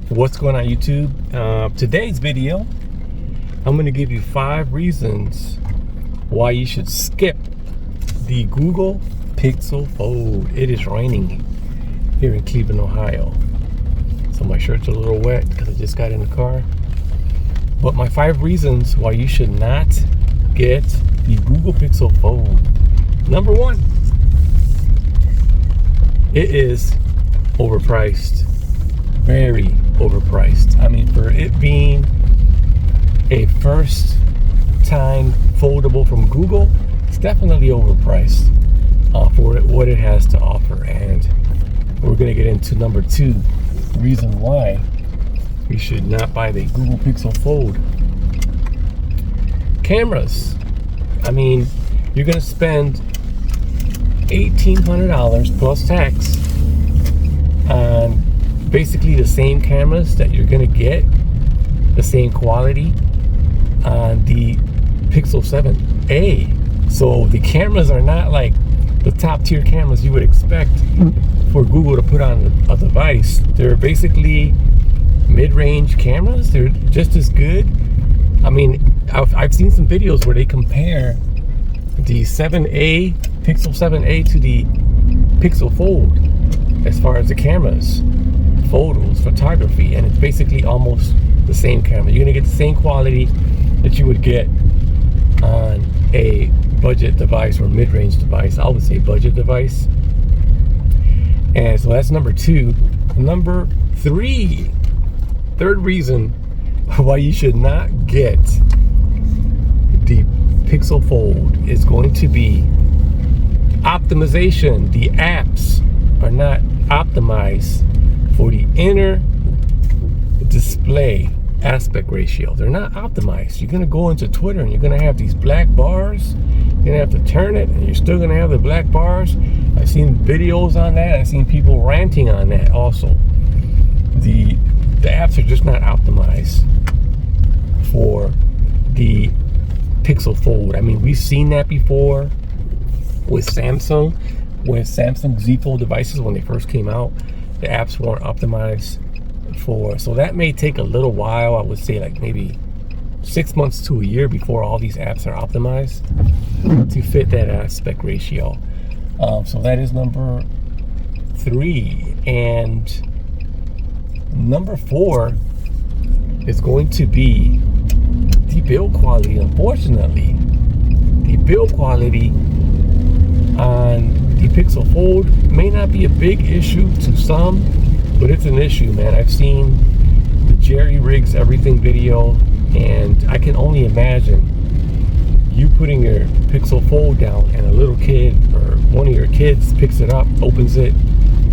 What's going on, YouTube? Today's video, I'm going to give you 5 reasons why you should skip the Google Pixel Fold. It is raining here in Cleveland, Ohio, so my shirt's a little wet because I just got in the car. But my 5 reasons why you should not get the Google Pixel Fold. Number 1, it is overpriced. Very overpriced. I mean, for it being a first time foldable from Google, it's definitely overpriced for what it has to offer. And we're going to get into number 2 reason why you should not buy the Google Pixel Fold. Cameras. I mean, you're going to spend $1,800 plus tax on basically the same cameras that you're gonna get the same quality on the Pixel 7a. So the cameras are not like the top tier cameras you would expect for Google to put on a device. They're basically mid-range cameras. They're just as good. I mean, I've seen some videos where they compare the 7a, Pixel 7a to the Pixel Fold as far as the cameras, photos, photography, and it's basically almost the same camera. You're gonna get the same quality that you would get on a budget device or mid-range device. I would say budget device. And so that's number 2. Number 3, third reason why you should not get the Pixel Fold is going to be optimization. The apps are not optimized for the inner display aspect ratio. They're not optimized. You're gonna go into Twitter and you're gonna have these black bars. You're gonna have to turn it and you're still gonna have the black bars. I've seen videos on that. I've seen people ranting on that also. The apps are just not optimized for the Pixel Fold. I mean, we've seen that before with Samsung Z Fold devices when they first came out. The apps weren't optimized for, so that may take a little while. I would say like maybe 6 months to a year before all these apps are optimized to fit that aspect ratio. So that is number 3. And number 4 is going to be the build quality. Unfortunately, the build quality on the Pixel Fold may not be a big issue to some, but it's an issue, man. I've seen the Jerry rigs everything video, and I can only imagine you putting your Pixel Fold down and a little kid or one of your kids picks it up, opens it,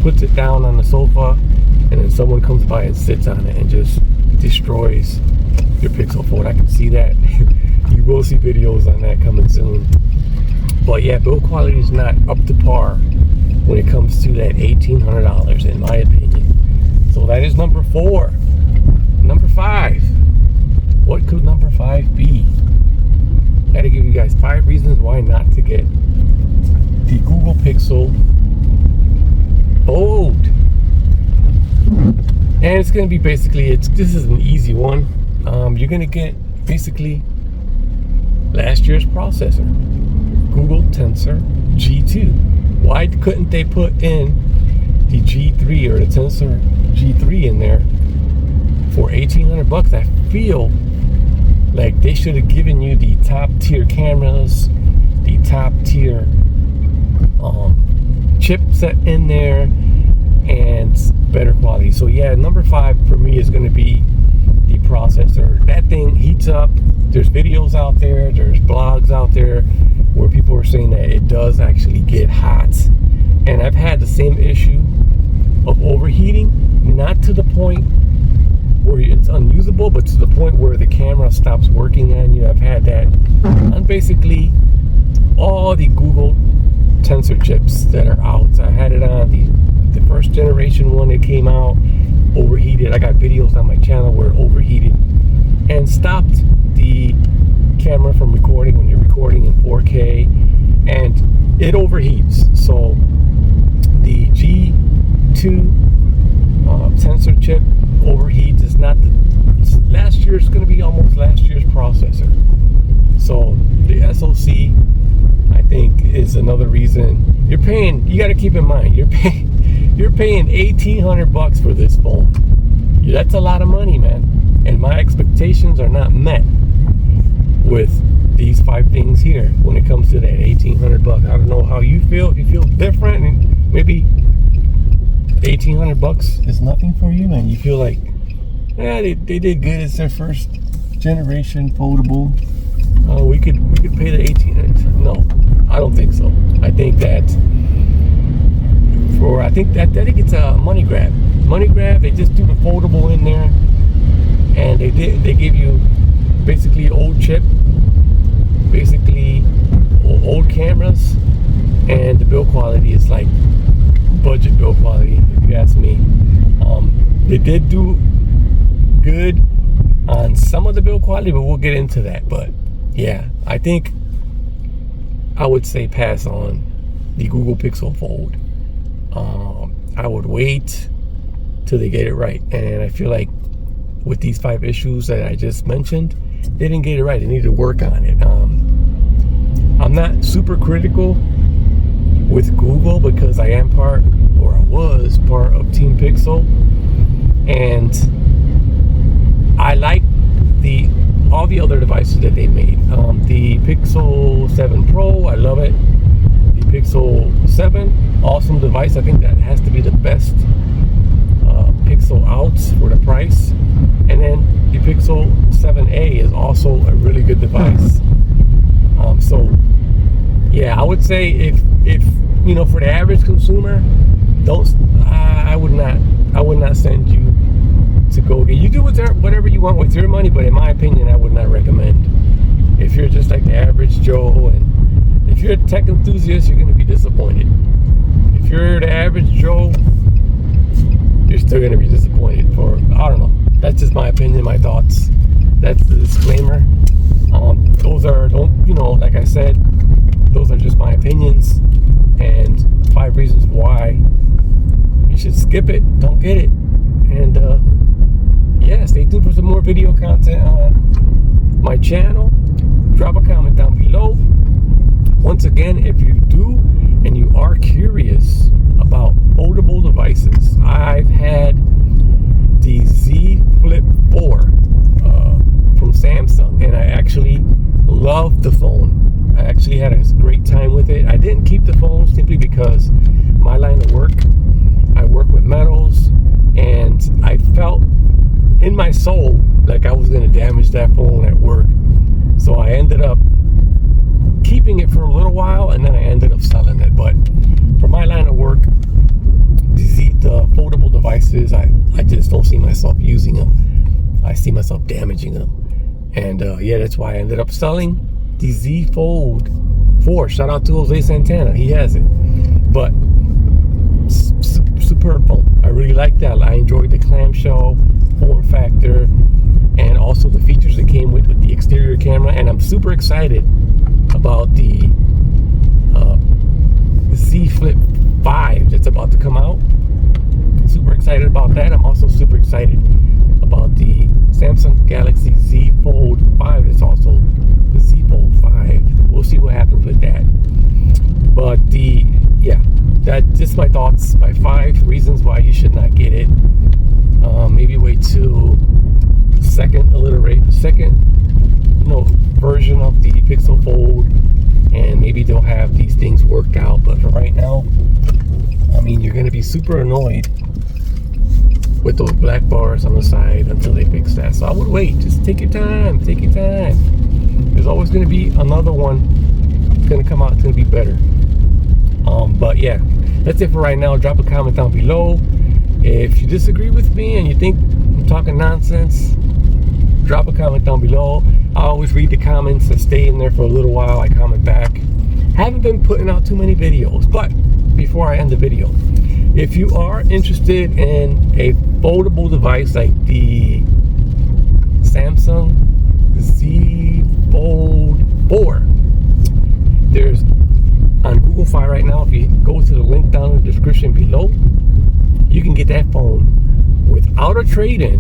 puts it down on the sofa, and then someone comes by and sits on it and just destroys your Pixel Fold. I can see that. You will see videos on that coming soon. But yeah, build quality is not up to par when it comes to that $1,800 in my opinion. So that is number 4. Number 5. What could number 5 be? I gotta give you guys 5 reasons why not to get the Google Pixel Fold. And it's gonna be basically, this is an easy one. You're gonna get basically last year's processor, Google Tensor G2. Why couldn't they put in the G3 or the Tensor G3 in there for $1,800? I feel like they should have given you the top tier cameras, the top tier chipset in there, and better quality. So yeah, number 5 for me is going to be the processor. That thing heats up. There's videos out there, there's blogs out there where people are saying that it does actually get hot. And I've had the same issue of overheating, not to the point where it's unusable, but to the point where the camera stops working on you. I've had that on basically all the Google Tensor chips that are out. I had it on the first generation one that came out, overheated. I got videos on my channel where it overheated and stopped the camera from recording when you're recording in 4K, and it overheats. So the G2 Tensor chip overheats year's going to be almost last year's processor. So the SoC, I think, is another reason. You're paying, you got to keep in mind, you're paying $1,800 for this phone. That's a lot of money, man. And my expectations are not met with these 5 things here when it comes to that $1,800. I don't know how you feel. If you feel different, and maybe $1,800 is nothing for you, and you feel like, yeah, they did good. It's their first generation foldable. We could pay the $1,800. No, I don't think so. I think it's a money grab. Money grab. They just threw the foldable in there, and they give you basically old chip, basically old cameras, and the build quality is like budget build quality, if you ask me. They did do good on some of the build quality, but we'll get into that. But yeah, I think I would say pass on the Google Pixel Fold. I would wait till they get it right, and I feel like with these 5 issues that I just mentioned, they didn't get it right. They need to work on it. I'm not super critical with Google because I was part of Team Pixel, and I like all the other devices that they made. The Pixel 7 Pro, I love it. The Pixel 7, awesome device. I think that has to be the best Pixel out for the price. And then the Pixel 7a is also a really good device. So yeah, I would say if you know, for the average consumer, I would not send you to go get. You do whatever you want with your money, but in my opinion, I would not recommend. If you're just like the average Joe, and if you're a tech enthusiast, you're going to be disappointed. If you're the average Joe, you're still going to be disappointed. I don't know. That's just my opinion, my thoughts. That's the disclaimer. Like I said, those are just my opinions and 5 reasons why you should skip it, don't get it. And yeah, stay tuned for some more video content on my channel. Drop a comment down below. Once again, if you do and you are curious about foldable devices, I've had the Z Flip 4 from Samsung, and I actually loved the phone. I actually had a great time with it. I didn't keep the phone simply because my line of work, I work with metals, and I felt in my soul like I was going to damage that phone at work. So I ended up keeping it for a little while, and then I ended up selling it. But for my line of work, the foldable devices, I just don't see myself using them. I see myself damaging them. And yeah, that's why I ended up selling the Z Fold 4. Shout out to Jose Santana, he has it. But superb phone. I really like that. I enjoyed the clamshell form factor, and also the features that came with the exterior camera. And I'm super excited about the Z Flip 5 that's about to come out. Super excited about that. I'm also super excited about the Samsung Galaxy Z Fold 5. It's also the Z Fold 5. We'll see what happens with that. But that's just my thoughts. My 5 reasons why you should not get it. Maybe wait till the second version of the Pixel Fold, and maybe they'll have these things worked out. But for right now, I mean, you're going to be super annoyed with those black bars on the side until they fix that. So I would wait. Just take your time. Take your time. There's always going to be another one going to come out. It's going to be better. But yeah, that's it for right now. Drop a comment down below. If you disagree with me and you think I'm talking nonsense, drop a comment down below. I always read the comments and stay in there for a little while. I comment back. Haven't been putting out too many videos, but before I end the video, if you are interested in a foldable device like the Samsung Z Fold 4, there's on Google Fi right now. If you go to the link down in the description below, you can get that phone without a trade-in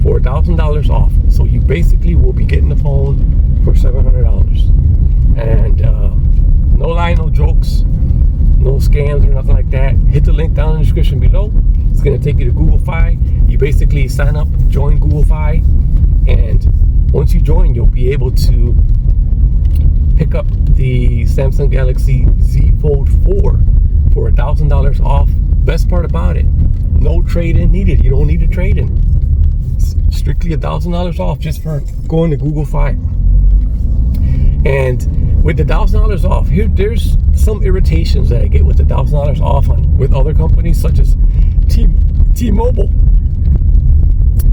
for $1,000 off. So you basically will be getting the phone for $700. And no lie, no jokes, no scams or nothing like that. Hit the link down in the description below. It's going to take you to Google Fi. You basically sign up, join Google Fi, and once you join, you'll be able to pick up the Samsung Galaxy Z Fold 4 for $1,000 off. Best part about it, no trade-in needed. You don't need a trade-in. It's strictly $1,000 off just for going to Google Fi. And with the $1,000 off, there's some irritations that I get with the $1,000 off with other companies such as T-Mobile.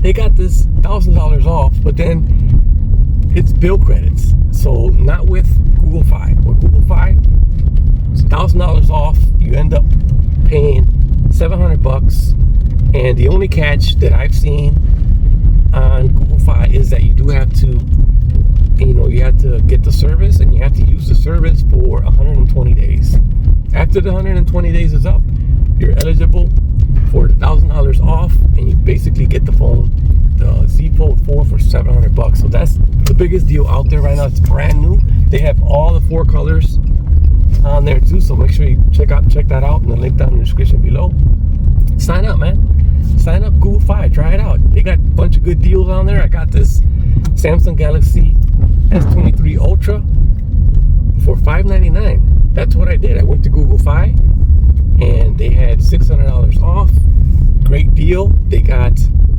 They got this $1,000 off, but then it's bill credits. So not with Google Fi. With Google Fi, it's $1,000 off. You end up paying $700, and the only catch that I've seen on Google Fi is that you do have to, you have to get the service, and you have to use the service for 120 days. After the 120 days is up, you're eligible for $1,000 off, and you basically get the phone, the Z Fold 4 for $700. So that's the biggest deal out there right now. It's brand new. They have all the 4 colors on there too, so make sure you check that out in the link down in the description below. Sign up, man. Sign up Google Fi. Try it out. They got a bunch of good deals on there. I got this Samsung Galaxy S23 Ultra for $599. That's what I did. I went to Google Fi, and they had $600 off. Great deal. They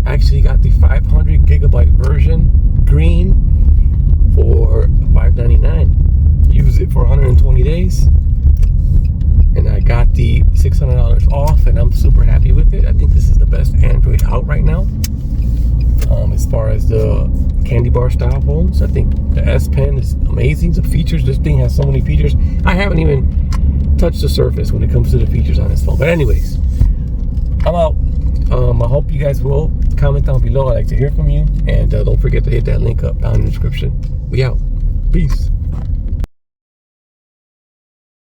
actually got the 500 gigabyte version, green, for $599. Use it for 120 days, and I got the $600 off, and I'm super happy with it. I think this is the best Android out right now. As far as the candy bar style phones, I think the S Pen is amazing. The features, this thing has so many features. I haven't even touched the surface when it comes to the features on this phone. But anyways, I'm out. I hope you guys will comment down below. I'd like to hear from you, and don't forget to hit that link up down in the description. We out. Peace.